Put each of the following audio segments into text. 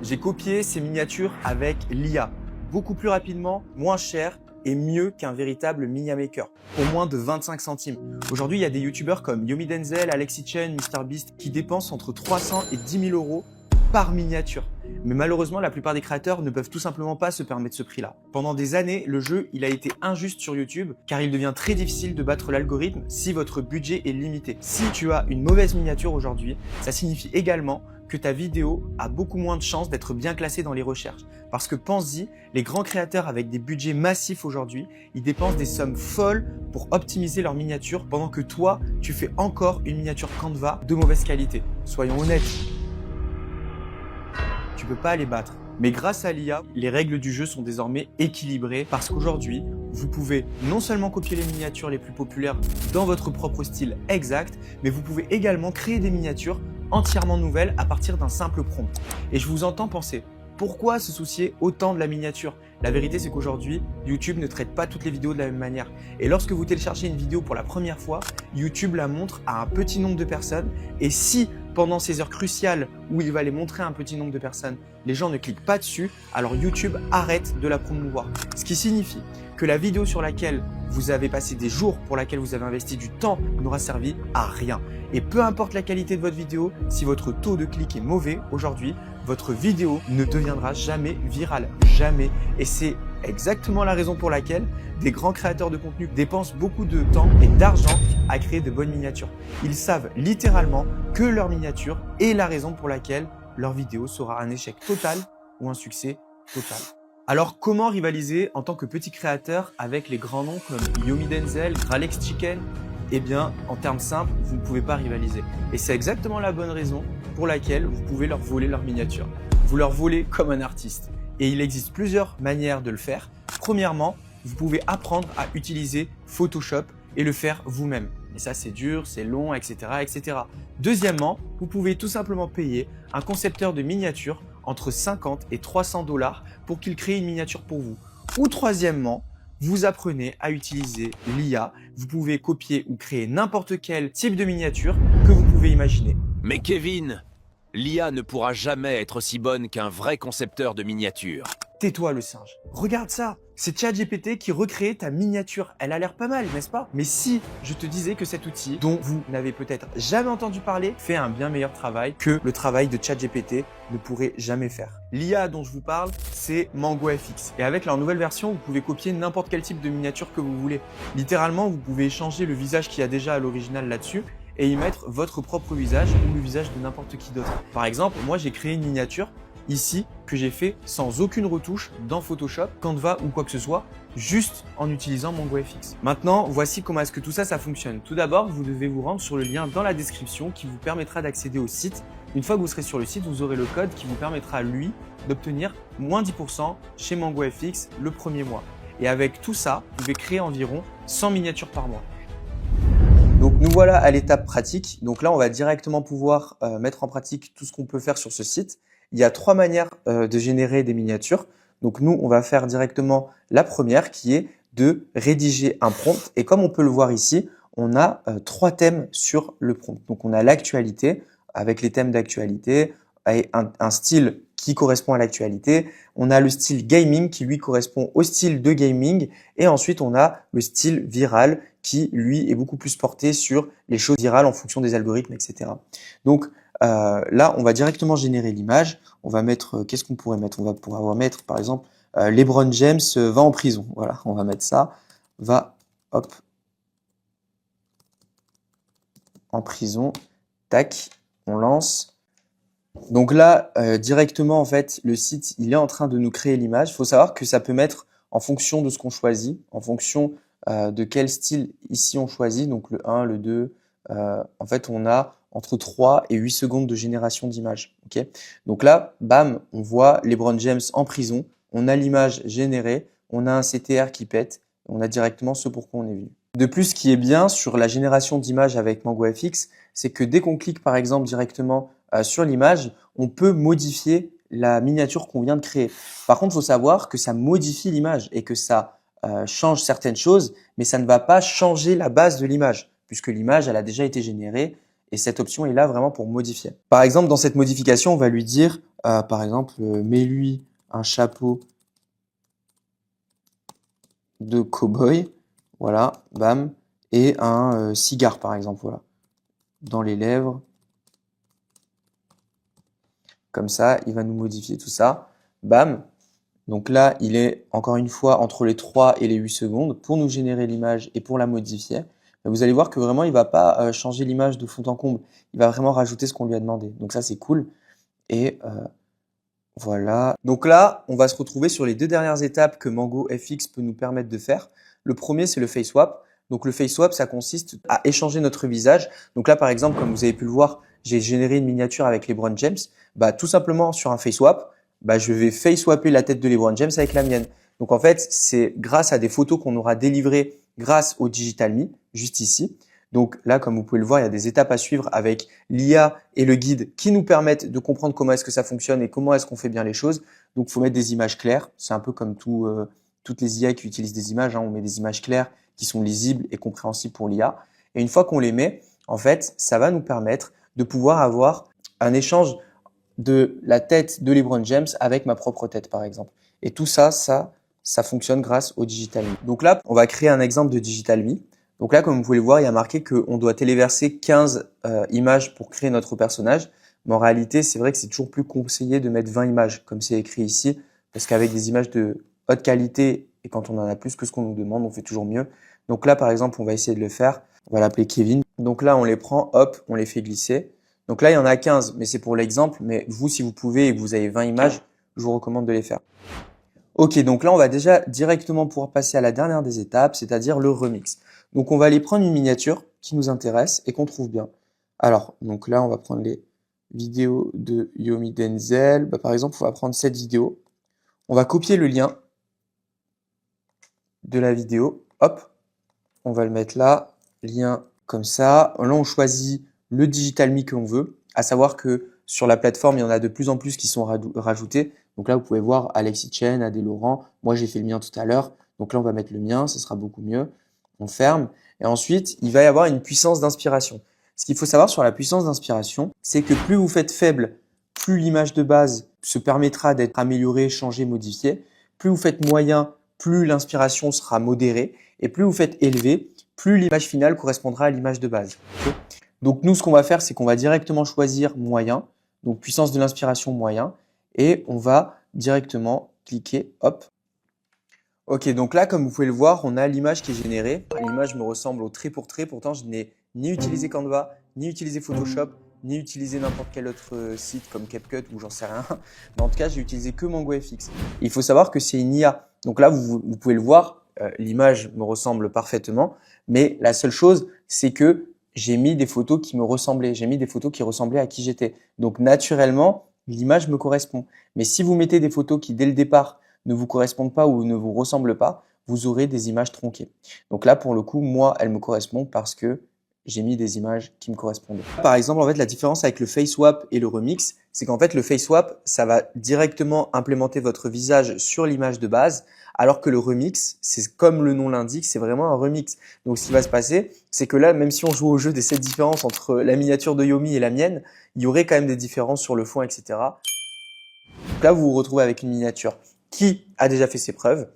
J'ai copié ces miniatures avec l'IA, beaucoup plus rapidement, moins cher et mieux qu'un véritable Miniature Maker, pour moins de 25 centimes. Aujourd'hui, il y a des youtubeurs comme Yomi Denzel, Alexi Chen, MrBeast qui dépensent entre 300 et 10 000 euros par miniature. Mais malheureusement, la plupart des créateurs ne peuvent tout simplement pas se permettre ce prix-là. Pendant des années, le jeu il a été injuste sur YouTube car il devient très difficile de battre l'algorithme si votre budget est limité. Si tu as une mauvaise miniature aujourd'hui, ça signifie également que ta vidéo a beaucoup moins de chances d'être bien classée dans les recherches. Parce que pense-y, les grands créateurs avec des budgets massifs aujourd'hui, ils dépensent des sommes folles pour optimiser leur miniature pendant que toi, tu fais encore une miniature Canva de mauvaise qualité. Soyons honnêtes. Tu peux pas les battre. Mais grâce à l'IA, les règles du jeu sont désormais équilibrées parce qu'aujourd'hui, vous pouvez non seulement copier les miniatures les plus populaires dans votre propre style exact, mais vous pouvez également créer des miniatures entièrement nouvelles à partir d'un simple prompt. Et je vous entends penser, pourquoi se soucier autant de la miniature? La vérité, c'est qu'aujourd'hui, YouTube ne traite pas toutes les vidéos de la même manière. Et lorsque vous téléchargez une vidéo pour la première fois, YouTube la montre à un petit nombre de personnes. Et si pendant ces heures cruciales où il va les montrer à un petit nombre de personnes, les gens ne cliquent pas dessus, alors YouTube arrête de la promouvoir. Ce qui signifie que la vidéo sur laquelle vous avez passé des jours, pour laquelle vous avez investi du temps, n'aura servi à rien. Et peu importe la qualité de votre vidéo, si votre taux de clic est mauvais aujourd'hui, votre vidéo ne deviendra jamais virale. Jamais. Et c'est exactement la raison pour laquelle des grands créateurs de contenu dépensent beaucoup de temps et d'argent à créer de bonnes miniatures. Ils savent littéralement que leur miniature est la raison pour laquelle leur vidéo sera un échec total ou un succès total. Alors comment rivaliser en tant que petit créateur avec les grands noms comme Yomi Denzel, Gralex Chicken? Eh bien, en termes simples, vous ne pouvez pas rivaliser. Et c'est exactement la bonne raison pour laquelle vous pouvez leur voler leur miniature. Vous leur volez comme un artiste. Et il existe plusieurs manières de le faire. Premièrement, vous pouvez apprendre à utiliser Photoshop et le faire vous-même. Et ça, c'est dur, c'est long, etc., etc. Deuxièmement, vous pouvez tout simplement payer un concepteur de miniatures entre 50 et 300 $ pour qu'il crée une miniature pour vous. Ou troisièmement, vous apprenez à utiliser l'IA. Vous pouvez copier ou créer n'importe quel type de miniature que vous pouvez imaginer. Mais Kevin, l'IA ne pourra jamais être aussi bonne qu'un vrai concepteur de miniatures. Tais-toi le singe. Regarde ça, c'est ChatGPT qui recrée ta miniature. Elle a l'air pas mal, n'est-ce pas? Mais si je te disais que cet outil, dont vous n'avez peut-être jamais entendu parler, fait un bien meilleur travail que le travail de ChatGPT ne pourrait jamais faire. L'IA dont je vous parle, c'est MangoFX. Et avec leur nouvelle version, vous pouvez copier n'importe quel type de miniature que vous voulez. Littéralement, vous pouvez changer le visage qu'il y a déjà à l'original là-dessus et y mettre votre propre visage ou le visage de n'importe qui d'autre. Par exemple, moi j'ai créé une miniature ici que j'ai fait sans aucune retouche dans Photoshop, Canva ou quoi que ce soit, juste en utilisant MangoFX. Maintenant, voici comment est-ce que tout ça fonctionne. Tout d'abord, vous devez vous rendre sur le lien dans la description qui vous permettra d'accéder au site. Une fois que vous serez sur le site, vous aurez le code qui vous permettra, lui, d'obtenir moins 10% chez MangoFX le premier mois. Et avec tout ça, vous pouvez créer environ 100 miniatures par mois. Donc nous voilà à l'étape pratique. Donc là, on va directement pouvoir mettre en pratique tout ce qu'on peut faire sur ce site. Il y a 3 manières de générer des miniatures. Donc nous, on va faire directement la première qui est de rédiger un prompt. Et comme on peut le voir ici, on a 3 thèmes sur le prompt. Donc on a l'actualité avec les thèmes d'actualité, et un style qui correspond à l'actualité. On a le style gaming qui lui correspond au style de gaming. Et ensuite, on a le style viral qui lui est beaucoup plus porté sur les choses virales en fonction des algorithmes, etc. Donc là, on va directement générer l'image. On va mettre, qu'est-ce qu'on pourrait mettre? On va pouvoir mettre, par exemple, LeBron James va en prison. Voilà, on va mettre ça. Va, hop, en prison. Tac, on lance. Donc là, directement, en fait, le site, il est en train de nous créer l'image. Il faut savoir que ça peut mettre en fonction de ce qu'on choisit, en fonction de quel style ici on choisit. Donc le 1, le 2, en fait, on a entre 3 et 8 secondes de génération d'image. Okay, donc là, bam, on voit LeBron James en prison, on a l'image générée, on a un CTR qui pète, on a directement ce pourquoi on est venu. De plus, ce qui est bien sur la génération d'images avec MangoFX, c'est que dès qu'on clique par exemple directement sur l'image, on peut modifier la miniature qu'on vient de créer. Par contre, il faut savoir que ça modifie l'image et que ça change certaines choses, mais ça ne va pas changer la base de l'image, puisque l'image, elle a déjà été générée Et cette option est là vraiment pour modifier. Par exemple, dans cette modification, on va lui dire, par exemple, mets-lui un chapeau de cow-boy, voilà, bam, et un cigare, par exemple, voilà, dans les lèvres. Comme ça, il va nous modifier tout ça. Bam. Donc là, il est encore une fois entre les 3 et les 8 secondes pour nous générer l'image et pour la modifier. Mais vous allez voir que vraiment, il va pas changer l'image de fond en comble. Il va vraiment rajouter ce qu'on lui a demandé. Donc ça, c'est cool. Et voilà. Donc là, on va se retrouver sur les deux dernières étapes que MangoFX peut nous permettre de faire. Le premier, c'est le face swap. Donc le face swap, ça consiste à échanger notre visage. Donc là, par exemple, comme vous avez pu le voir, j'ai généré une miniature avec LeBron James. Bah, tout simplement sur un face swap, bah, je vais face swapper la tête de LeBron James avec la mienne. Donc en fait, c'est grâce à des photos qu'on aura délivrées grâce au Digital Me, juste ici. Donc là, comme vous pouvez le voir, il y a des étapes à suivre avec l'IA et le guide qui nous permettent de comprendre comment est-ce que ça fonctionne et comment est-ce qu'on fait bien les choses. Donc, il faut mettre des images claires. C'est un peu comme toutes les IA qui utilisent des images. Hein. On met des images claires qui sont lisibles et compréhensibles pour l'IA. Et une fois qu'on les met, en fait, ça va nous permettre de pouvoir avoir un échange de la tête de LeBron James avec ma propre tête, par exemple. Et tout ça, ça fonctionne grâce au Digital Me. Donc là, on va créer un exemple de Digital Me. Donc là, comme vous pouvez le voir, il y a marqué qu'on doit téléverser 15 images pour créer notre personnage. Mais en réalité, c'est vrai que c'est toujours plus conseillé de mettre 20 images, comme c'est écrit ici, parce qu'avec des images de haute qualité, et quand on en a plus que ce qu'on nous demande, on fait toujours mieux. Donc là, par exemple, on va essayer de le faire. On va l'appeler Kevin. Donc là, on les prend, hop, on les fait glisser. Donc là, il y en a 15, mais c'est pour l'exemple. Mais vous, si vous pouvez et que vous avez 20 images, je vous recommande de les faire. Ok, donc là, on va déjà directement pouvoir passer à la dernière des étapes, c'est-à-dire le remix. Donc, on va aller prendre une miniature qui nous intéresse et qu'on trouve bien. Alors, donc là, on va prendre les vidéos de Yomi Denzel. Bah, par exemple, on va prendre cette vidéo. On va copier le lien de la vidéo. Hop, on va le mettre là, lien comme ça. Là, on choisit le Digital Me que l'on veut, à savoir que sur la plateforme, il y en a de plus en plus qui sont rajoutés. Donc là, vous pouvez voir Alexis Chen, Adé Laurent. Moi, j'ai fait le mien tout à l'heure. Donc là, on va mettre le mien, ce sera beaucoup mieux. On ferme. Et ensuite, il va y avoir une puissance d'inspiration. Ce qu'il faut savoir sur la puissance d'inspiration, c'est que plus vous faites faible, plus l'image de base se permettra d'être améliorée, changée, modifiée. Plus vous faites moyen, plus l'inspiration sera modérée. Et plus vous faites élevé, plus l'image finale correspondra à l'image de base. Okay. Donc nous, ce qu'on va faire, c'est qu'on va directement choisir moyen. Donc puissance de l'inspiration moyen. Et on va directement cliquer, hop. Ok, donc là, comme vous pouvez le voir, on a l'image qui est générée. L'image me ressemble au trait pour trait. Pourtant, je n'ai ni utilisé Canva, ni utilisé Photoshop, ni utilisé n'importe quel autre site comme CapCut ou j'en sais rien. Mais en tout cas, j'ai utilisé que MangoFX. Il faut savoir que c'est une IA. Donc là, vous pouvez le voir, l'image me ressemble parfaitement. Mais la seule chose, c'est que j'ai mis des photos qui me ressemblaient. J'ai mis des photos qui ressemblaient à qui j'étais. Donc naturellement, l'image me correspond. Mais si vous mettez des photos qui, dès le départ, ne vous correspondent pas ou ne vous ressemblent pas, vous aurez des images tronquées. Donc là, pour le coup, moi, elle me correspond parce que j'ai mis des images qui me correspondaient. Par exemple, en fait, la différence avec le face swap et le remix, c'est qu'en fait, le face swap, ça va directement implémenter votre visage sur l'image de base, alors que le remix, c'est comme le nom l'indique, c'est vraiment un remix. Donc, ce qui va se passer, c'est que là, même si on joue au jeu des 7 différences entre la miniature de Yomi et la mienne, il y aurait quand même des différences sur le fond, etc. Donc là, vous vous retrouvez avec une miniature qui a déjà fait ses preuves,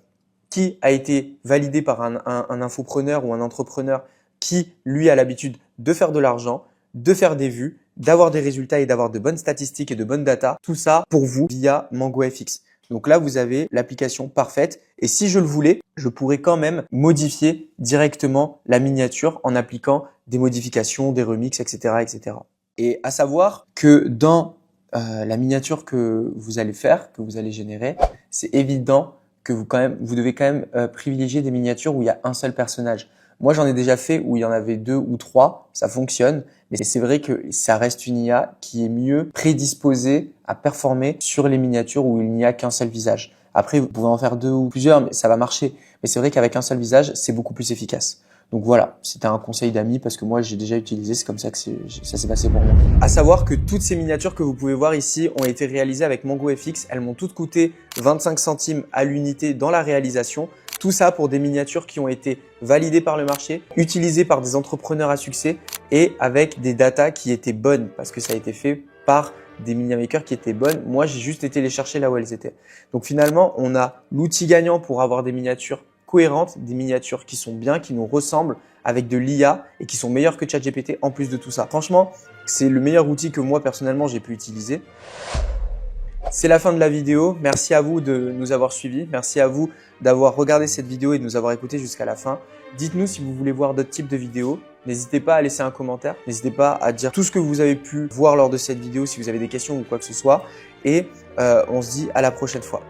qui a été validée par un infopreneur ou un entrepreneur qui, lui, a l'habitude de faire de l'argent, de faire des vues, d'avoir des résultats et d'avoir de bonnes statistiques et de bonnes data. Tout ça pour vous via MangoFX. Donc là, vous avez l'application parfaite. Et si je le voulais, je pourrais quand même modifier directement la miniature en appliquant des modifications, des remixes, etc., etc. Et à savoir que dans la miniature que vous allez faire, que vous allez générer, c'est évident que vous devez quand même privilégier des miniatures où il y a un seul personnage. Moi, j'en ai déjà fait où il y en avait 2 ou 3, ça fonctionne, mais c'est vrai que ça reste une IA qui est mieux prédisposée à performer sur les miniatures où il n'y a qu'un seul visage. Après, vous pouvez en faire 2 ou plusieurs, mais ça va marcher. Mais c'est vrai qu'avec un seul visage, c'est beaucoup plus efficace. Donc voilà, c'était un conseil d'amis parce que moi j'ai déjà utilisé, c'est comme ça que ça s'est passé pour moi. À savoir que toutes ces miniatures que vous pouvez voir ici ont été réalisées avec MangoFX. Elles m'ont toutes coûté 25 centimes à l'unité dans la réalisation. Tout ça pour des miniatures qui ont été validées par le marché, utilisées par des entrepreneurs à succès et avec des datas qui étaient bonnes parce que ça a été fait par des miniamakers qui étaient bonnes. Moi, j'ai juste été les chercher là où elles étaient. Donc finalement, on a l'outil gagnant pour avoir des miniatures cohérentes, des miniatures qui sont bien, qui nous ressemblent avec de l'IA et qui sont meilleures que ChatGPT en plus de tout ça. Franchement, c'est le meilleur outil que moi personnellement j'ai pu utiliser. C'est la fin de la vidéo. Merci à vous de nous avoir suivis. Merci à vous d'avoir regardé cette vidéo et de nous avoir écoutés jusqu'à la fin. Dites-nous si vous voulez voir d'autres types de vidéos. N'hésitez pas à laisser un commentaire. N'hésitez pas à dire tout ce que vous avez pu voir lors de cette vidéo si vous avez des questions ou quoi que ce soit. Et on se dit à la prochaine fois.